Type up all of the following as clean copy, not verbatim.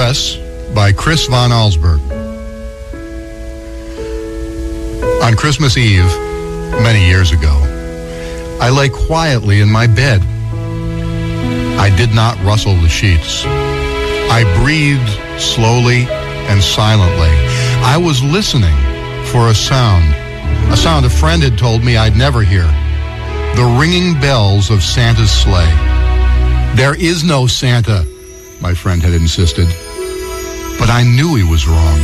Address by Chris von Allsburg. On Christmas Eve, many years ago, I lay quietly in my bed. I did not rustle the sheets. I breathed slowly and silently. I was listening for a sound a friend had told me I'd never hear. The ringing bells of Santa's sleigh. There is no Santa, my friend had insisted, but I knew he was wrong.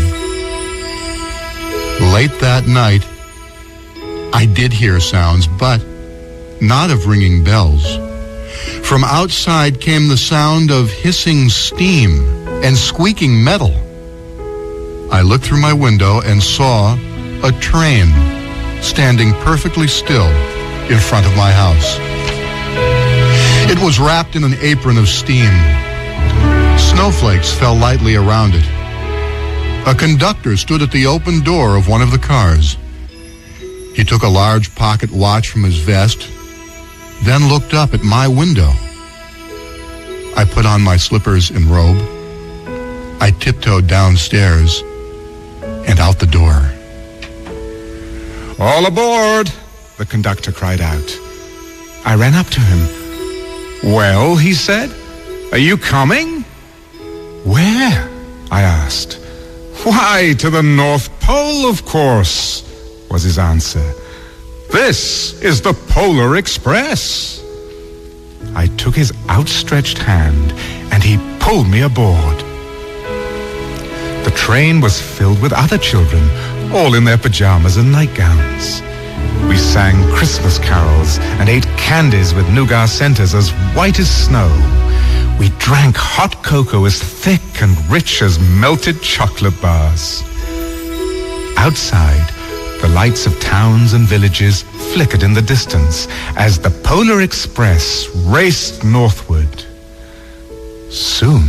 Late that night, I did hear sounds, but not of ringing bells. From outside came the sound of hissing steam and squeaking metal. I looked through my window and saw a train standing perfectly still in front of my house. It was wrapped in an apron of steam. Snowflakes fell lightly around it. A conductor stood at the open door of one of the cars. He took a large pocket watch from his vest, then looked up at my window. I put on my slippers and robe. I tiptoed downstairs and out the door. "All aboard!" the conductor cried out. I ran up to him. "Well," he said, "are you coming?" "Where?" I asked. "Why, to the North Pole, of course," was his answer. "This is the Polar Express." I took his outstretched hand and he pulled me aboard. The train was filled with other children, all in their pajamas and nightgowns. We sang Christmas carols and ate candies with nougat centers as white as snow. We drank hot cocoa as thick and rich as melted chocolate bars. Outside, the lights of towns and villages flickered in the distance as the Polar Express raced northward. Soon,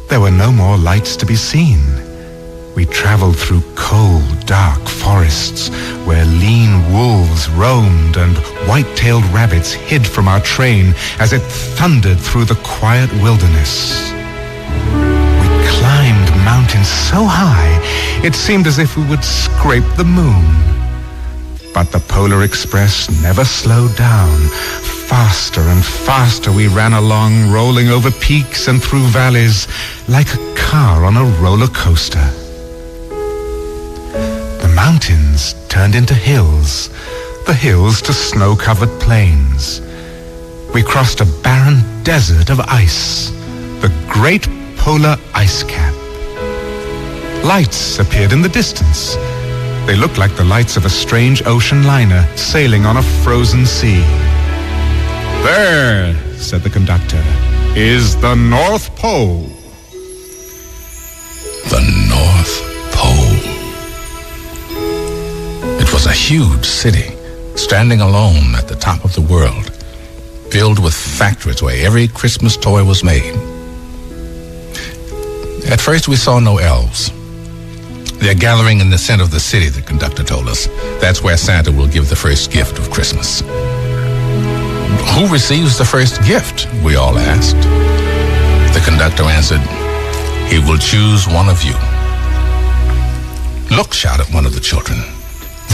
there were no more lights to be seen. We traveled through cold, dark forests where lean wolves roamed and white-tailed rabbits hid from our train as it thundered through the quiet wilderness. We climbed mountains so high, it seemed as if we would scrape the moon. But the Polar Express never slowed down. Faster and faster we ran along, rolling over peaks and through valleys like a car on a roller coaster. The mountains turned into hills, the hills to snow-covered plains. We crossed a barren desert of ice, the Great Polar Ice Cap. Lights appeared in the distance. They looked like the lights of a strange ocean liner sailing on a frozen sea. "There," said the conductor, "is the North Pole." The North Pole. It was a huge city, standing alone at the top of the world, filled with factories where every Christmas toy was made. At first we saw no elves. They're gathering in the center of the city, the conductor told us. That's where Santa will give the first gift of Christmas. Who receives the first gift? We all asked. The conductor answered, "He will choose one of you." "Look," shouted one of the children.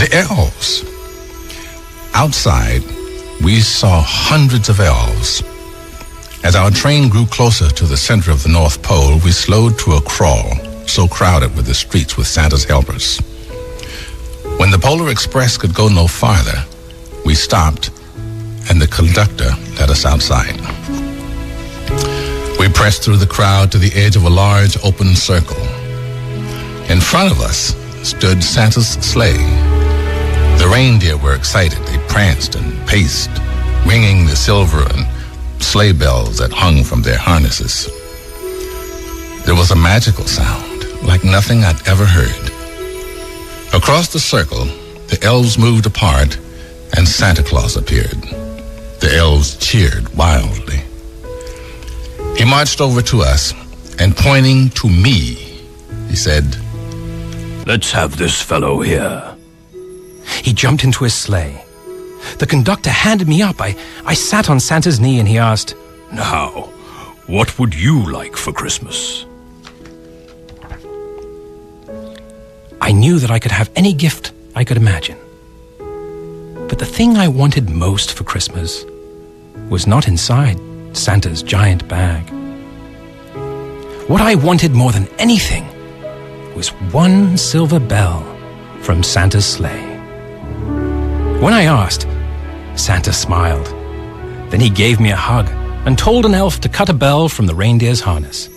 "The elves." Outside, we saw hundreds of elves. As our train grew closer to the center of the North Pole, we slowed to a crawl, so crowded were the streets with Santa's helpers. When the Polar Express could go no farther, we stopped, and the conductor let us outside. We pressed through the crowd to the edge of a large open circle. In front of us stood Santa's sleigh. The reindeer were excited. They pranced and paced, ringing the silver and sleigh bells that hung from their harnesses. There was a magical sound, like nothing I'd ever heard. Across the circle, the elves moved apart, and Santa Claus appeared. The elves cheered wildly. He marched over to us, and pointing to me, he said, "Let's have this fellow here." He jumped into his sleigh. The conductor handed me up. I sat on Santa's knee and he asked, "Now, what would you like for Christmas?" I knew that I could have any gift I could imagine. But the thing I wanted most for Christmas was not inside Santa's giant bag. What I wanted more than anything was one silver bell from Santa's sleigh. When I asked, Santa smiled. Then he gave me a hug and told an elf to cut a bell from the reindeer's harness.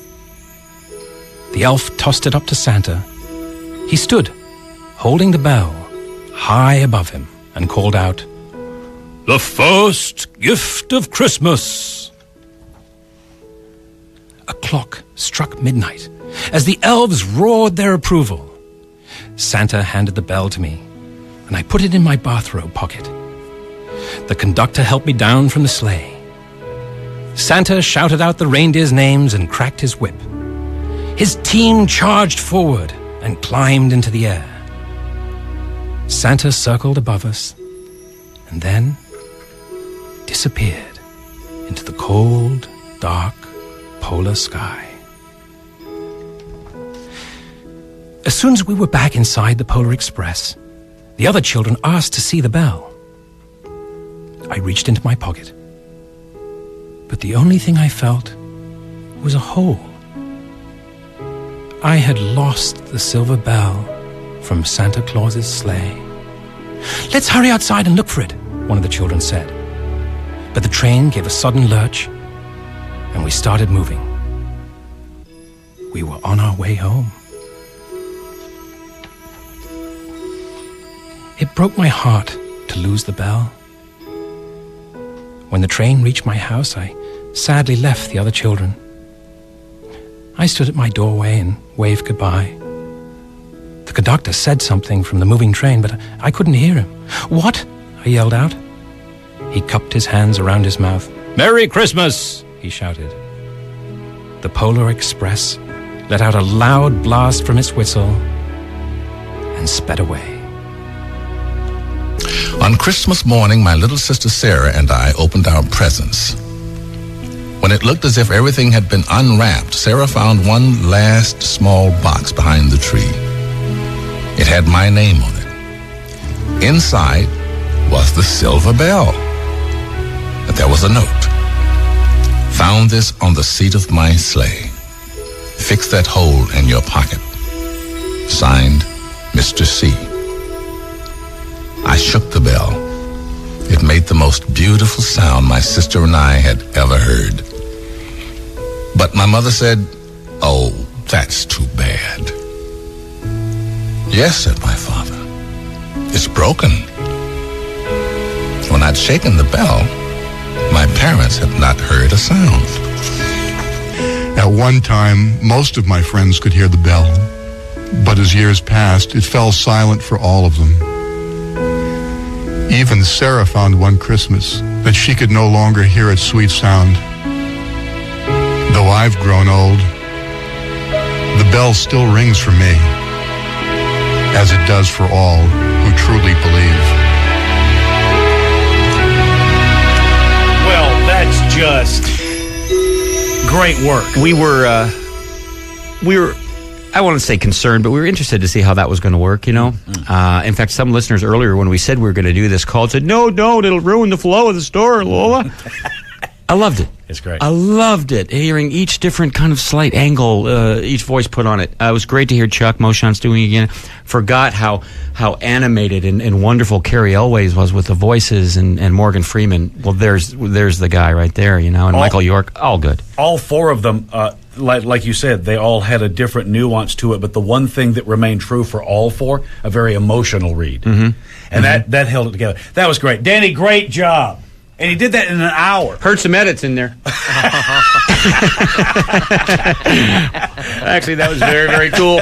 The elf tossed it up to Santa. He stood, holding the bell high above him, and called out, "The first gift of Christmas!" A clock struck midnight as the elves roared their approval. Santa handed the bell to me, and I put it in my bathrobe pocket. The conductor helped me down from the sleigh. Santa shouted out the reindeers' names and cracked his whip. His team charged forward and climbed into the air. Santa circled above us and then disappeared into the cold, dark, polar sky. As soon as we were back inside the Polar Express, the other children asked to see the bell. I reached into my pocket, but the only thing I felt was a hole. I had lost the silver bell from Santa Claus's sleigh. "Let's hurry outside and look for it," one of the children said. But the train gave a sudden lurch, and we started moving. We were on our way home. It broke my heart to lose the bell. When the train reached my house, I sadly left the other children. I stood at my doorway and waved goodbye. The conductor said something from the moving train, but I couldn't hear him. "What?" I yelled out. He cupped his hands around his mouth. "Merry Christmas!" he shouted. The Polar Express let out a loud blast from its whistle and sped away. On Christmas morning, my little sister Sarah and I opened our presents. When it looked as if everything had been unwrapped, Sarah found one last small box behind the tree. It had my name on it. Inside was the silver bell. But there was a note. "Found this on the seat of my sleigh. Fix that hole in your pocket. Signed, Mr. C." I shook the bell. It made the most beautiful sound my sister and I had ever heard. But my mother said, "Oh, that's too bad." "Yes," said my father. "It's broken." When I'd shaken the bell, my parents had not heard a sound. At one time, most of my friends could hear the bell, but as years passed, it fell silent for all of them. Even Sarah found one Christmas that she could no longer hear its sweet sound. Though I've grown old, the bell still rings for me, as it does for all who truly believe. Well, that's just great work. We were, I won't say concerned, but we were interested to see how that was going to work, you know. In fact, some listeners earlier, when we said we were going to do this, called, said, "No, don't, it'll ruin the flow of the story, Lola." I loved it. It's great. I loved it, hearing each different kind of slight angle each voice put on it. It was great to hear Chuck Moshontz doing it again. Forgot how animated and wonderful Cary Elwes was with the voices, and Morgan Freeman. Well, there's the guy right there, you know, and Michael York, all good. All four of them, like you said, they all had a different nuance to it, but the one thing that remained true for all four, a very emotional read. Mm-hmm. And that held it together. That was great. Danny, great job. And he did that in an hour. Heard some edits in there. Actually, that was very, very cool.